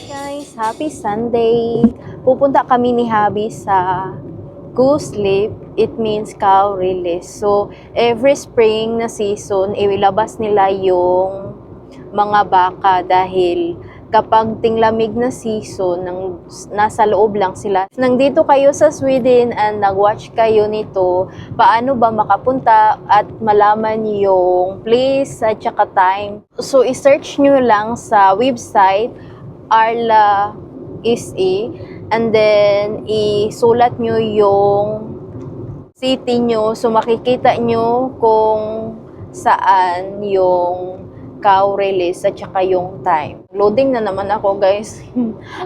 Guys, happy Sunday! Pupunta kami ni Habi sa goose sleep. It means cow release. So, every spring na season, ilabas nila yung mga baka dahil kapag tinglamig na season, nasa loob lang sila. Nandito kayo sa Sweden and nag-watch kayo nito, paano ba makapunta at malaman yung place at saka time? So, i-search nyo lang sa website Arla SA and then isulat nyo yung city nyo. So, makikita nyo kung saan yung cow release at saka yung time. Loading na naman ako, guys.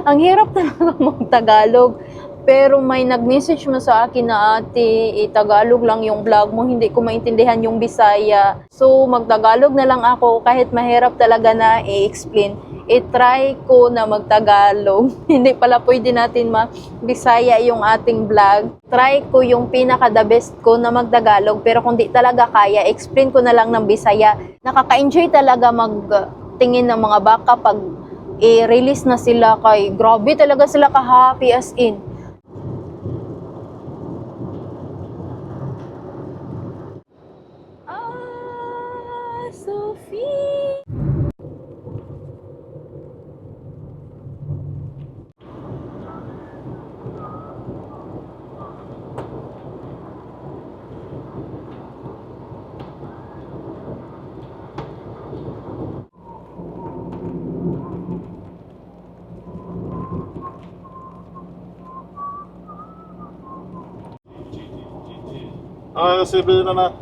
Ang hirap talaga mag-Tagalog. Pero may nag-message mo sa akin na ate, Tagalog lang yung vlog mo, hindi ko maintindihan yung Bisaya. So, mag-Tagalog na lang ako kahit mahirap talaga na i-explain. I-try ko na mag-Tagalog. Hindi pala pwede natin ma-Bisaya yung ating vlog. Try ko yung pinaka-the best ko na mag-Tagalog. Pero kung di talaga kaya, explain ko na lang ng Bisaya. Nakaka-enjoy talaga magtingin ng mga baka pag i-release na sila kay grabe talaga sila ka-happy as in. Sophie! Ja, jag ser bilarna.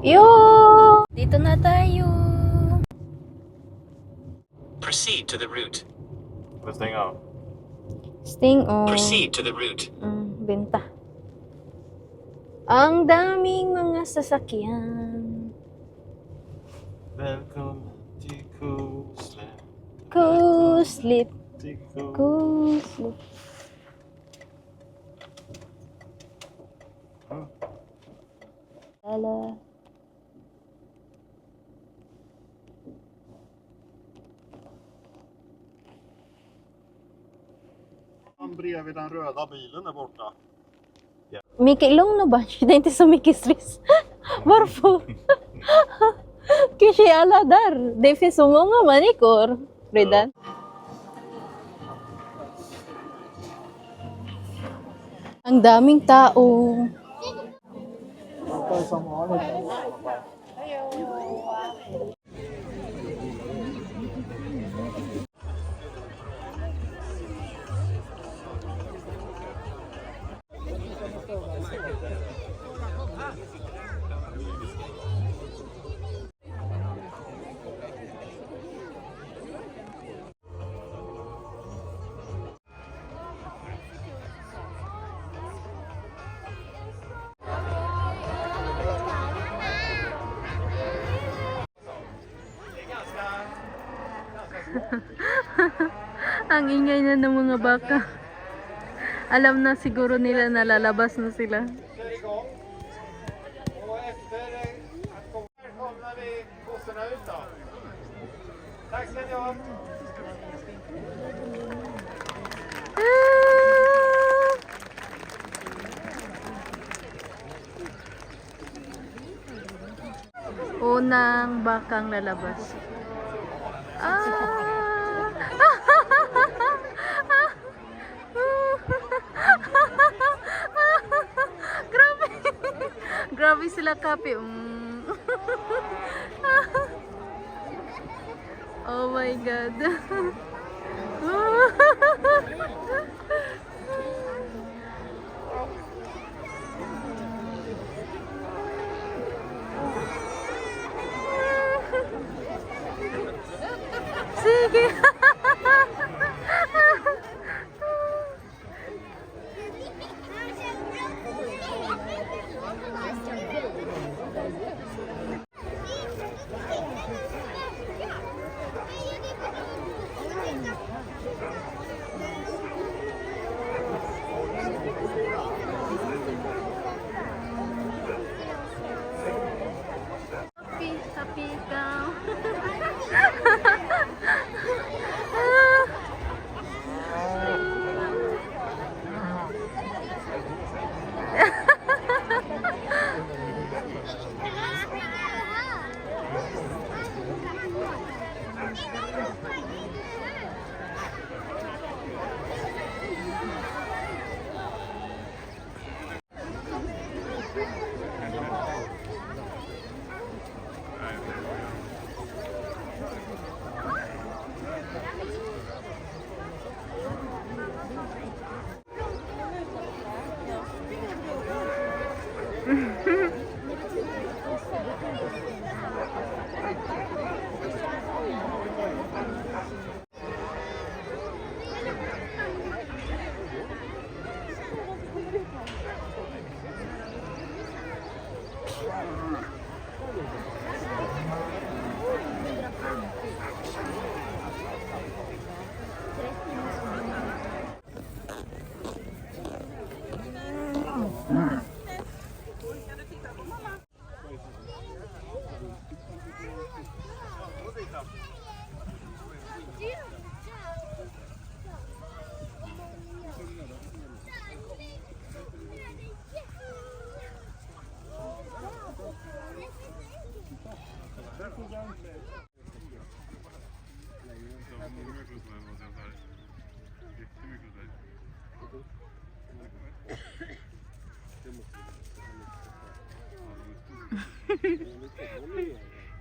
Yo! Dito na tayo. Proceed to the route. Får stänga av. Sting on. Proceed to the route. Benta. Ang daming mga sasakyan. Välkommen till Koslä. Kuslip. Till Koslä. Kuslip. Lala. Han bredvid den röda bilen där borta. Mickey lugn ba? Det är inte så mycket stress. Varför? Kasi alla där. Det finns så många människor redan. Ang daming tao. Ang ingay na ng mga baka. Alam na siguro nila na lalabas na sila. Kör igång. Och efter välkomnar vi kossorna ut då. Tack ska ni ha. Unang bakang lalabas. Grabe. Grabe sila kape. Oh my God. Sige.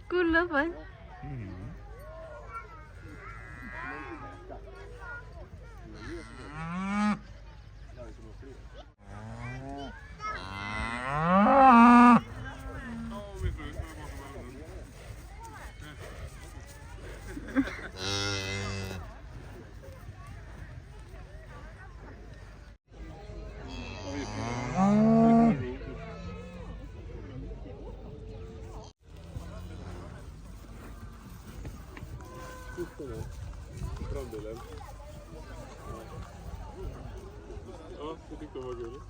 Kulaban. Framdelen. Ja, det tyckte hon var gulligt.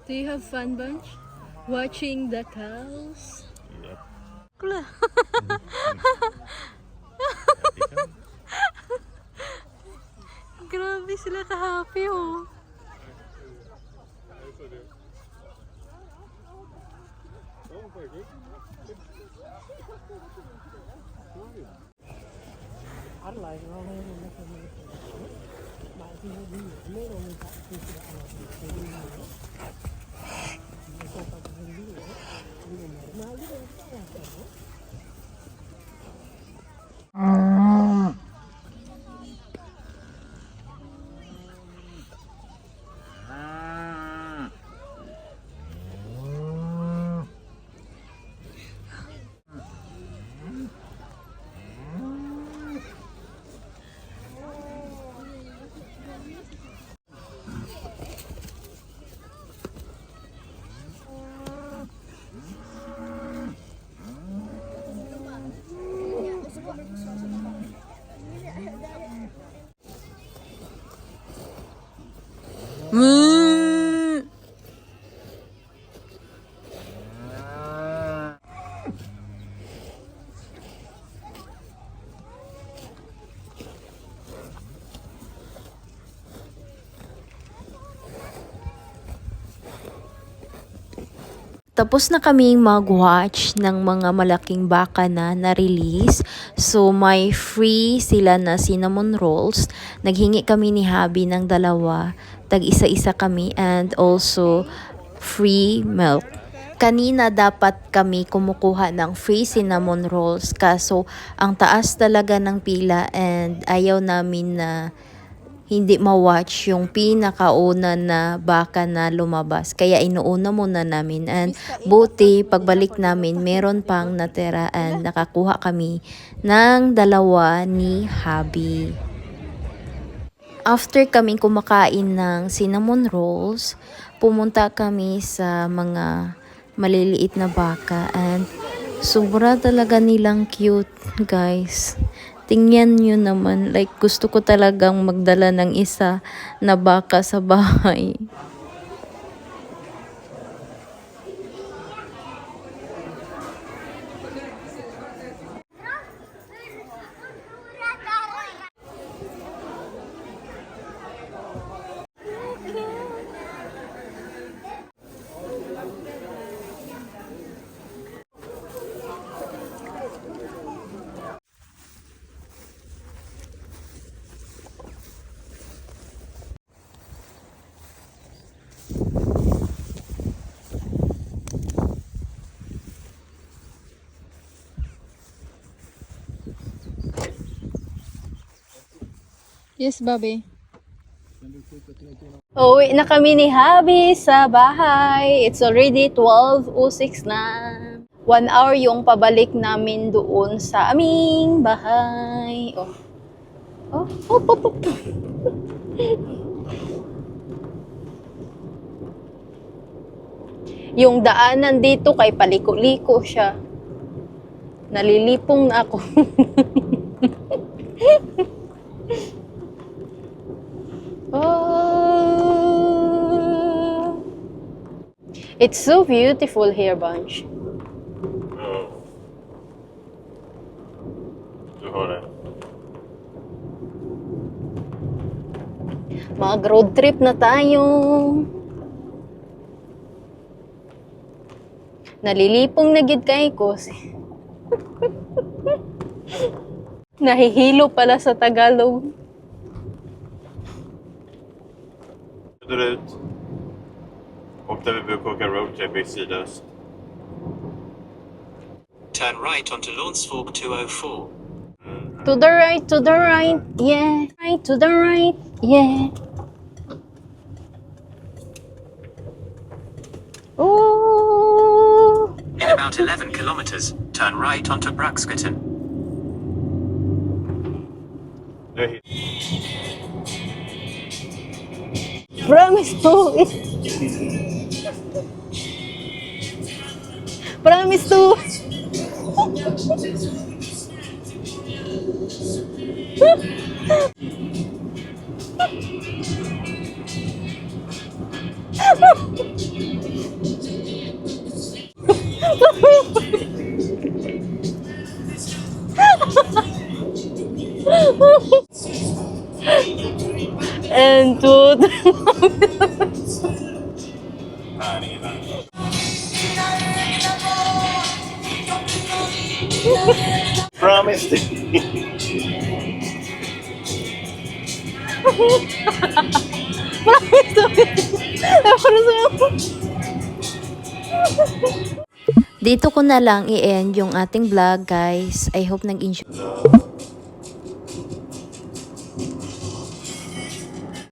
Do you have fun, Bunch? Watching the cows? Yep. Kula. Grabe sila ka-happy, oh. Jag sa det. Ja, faktiskt. Tapos na kaming mag-watch ng mga malaking baka na na-release. So, may free sila na cinnamon rolls. Naghingi kami ni Habi ng dalawa. Tag-isa-isa kami and also free milk. Kanina dapat kami kumukuha ng free cinnamon rolls. Kaso, ang taas talaga ng pila and ayaw namin na hindi ma-watch yung pinakauna na baka na lumabas. Kaya inuuna muna namin. And buti, pagbalik namin, meron pang natira and nakakuha kami ng dalawa ni Habi. After kaming kumakain ng cinnamon rolls, pumunta kami sa mga maliliit na baka and sobra talaga nilang cute, guys. Tingnan nyo naman, like gusto ko talagang magdala ng isa na baka sa bahay. Yes, Bobby. Uwi na kami ni Habi sa bahay. It's already 12:06 na. 1 hour yung pabalik namin doon sa aming bahay. Oh. Oh, oh, oh, oh. Yung daanan dito kay paliko-liko siya. Nalilipong na ako. Oh. It's so beautiful here, Bunch. Du har det. Mag-road trip na tayo. Nalilipong na gid kay ko. Nahihilo pala sa Tagalog. Söderut. Och där vi brukar åka roadtrip i sydöst. Turn right onto Lansford 204. To the right, yeah. Right, to the right, yeah. Oh. In about 11 kilometers, turn right onto Bruksgatan. Det är Promise to. Promise to. And to the Promise. Dito ko na lang i-end yung ating vlog, guys. I hope nag-enjoy.